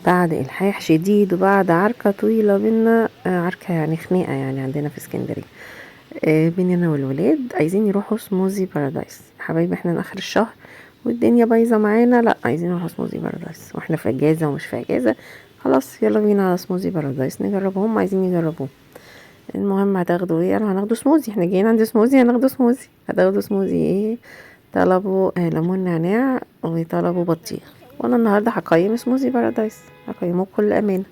بعد الحاح شديد وبعد عركة طويلة بينا، عركة يعني خناقة يعني عندنا في اسكندرية، بيني انا والولاد عايزين يروحوا سموزي بارادايس. حبايبي احنا اخر الشهر والدنيا بايظة معانا، لا عايزين نروح سموزي بارادايس واحنا في اجازة ومش في اجازة. خلاص يلا بينا على سموزي بارادايس نجربهم، عايزين يجربوه. المهم هتاخدوا ايه؟ قالوا هناخدوا سموزي، احنا جايين عند سموزي هناخدوا سموزي. هتاخدوا سموزي ايه؟ طلبوا ليمون نعناع وطلبوا بطيخ. وانا النهارده هقيم سموزي بارادايس، هقيمه بكل امانه.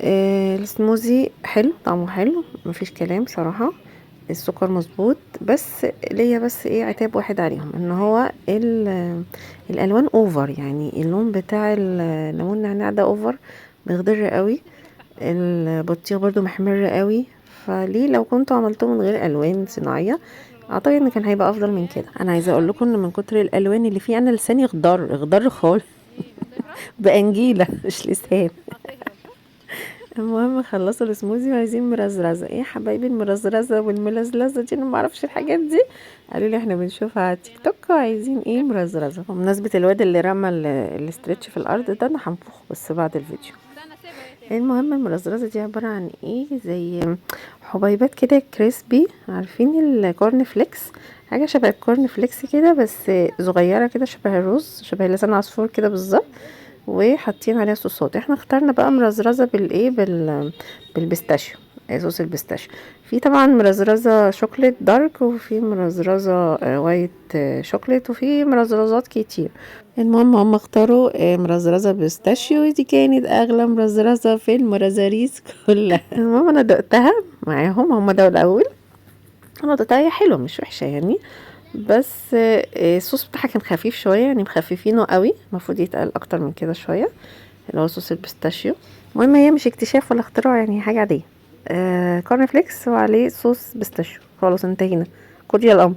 السموزي حلو، طعمه حلو مفيش كلام صراحه، السكر مظبوط، بس ليا بس ايه عتاب واحد عليهم، ان هو الالوان اوفر، يعني اللون بتاع الليمون النعناع ده اوفر، بيخضر قوي. البطيخ برضو محمر قوي، فليه لو كنتوا عملتوه من غير الوان صناعيه اعتقد ان كان هيبقى افضل من كده. انا عايزه اقول لكم ان من كتر الالوان اللي فيه انا لساني اخضر خالص بانجيله مش لسان. المهم خلصوا السموزي وعايزين مرزرزه. ايه يا حبايبي المرزرزه والملزلزه دي؟ انا ما اعرفش الحاجات دي. قالوا لي احنا بنشوفها على التيك توك وعايزين ايه مرزرزه. بمناسبه الواد اللي رمى الاسترتش في الارض ده، انا هنفخه بس بعد الفيديو. المهم المرزرزه دي عباره عن ايه؟ زي حبيبات كده كريسبي، عارفين الكورن فليكس؟ حاجه شبه الكورن فليكس كده بس صغيره كده، شبه الرز، شبه لسان عصفور كده بالظبط، وحاطين عليها صوصات. احنا اخترنا بقى مرزرزه بالايه بالبيستاشيو، صوص البيستاشيو. في طبعا مرزرزه شوكليت دارك، وفي مرزرزه وايت شوكليت، وفي مرزرزات كتير. المهم هم اختاروا مرزرزه بيستاشيو، دي كانت اغلى مرزرزه في المرزريز كلها. المهم انا دقتها معاهم، هم دقوا الاول، انا دقتها هي حلوه مش وحشه يعني، بس الصوص بتاعها كان خفيف شويه، يعني مخففينه قوي، المفروض يتقل اكتر من كده شويه، اللي هو صوص البيستاشيو. المهم هي مش اكتشاف ولا اختراع، يعني هي حاجه عاديه، كورن فليكس وعليه صوص بيستاشيو، خلاص انتهينا، قضي الامر.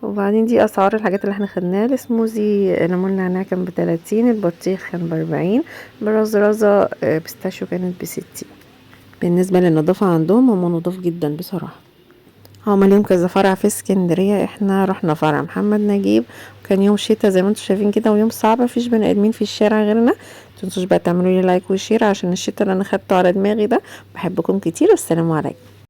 وبعدين دي اسعار الحاجات اللي احنا خدناها. السموزي ليمون نعناع كان ب30، البطيخ كان ب40، برزرزة بيستاشيو كانت ب60. بالنسبه للنظافه عندهم هم نضاف جدا بصراحه. هما ليهم كذا فرع في اسكندرية، احنا رحنا فرع محمد نجيب، وكان يوم شتا زي ما انتم شايفين كده، ويوم صعب مفيش بني ادمين في الشارع غيرنا. متنسوش بقى تعملوا لي لايك وشير عشان الشتا اللي انا خدته على دماغي ده. بحبكم كتير والسلام عليكم.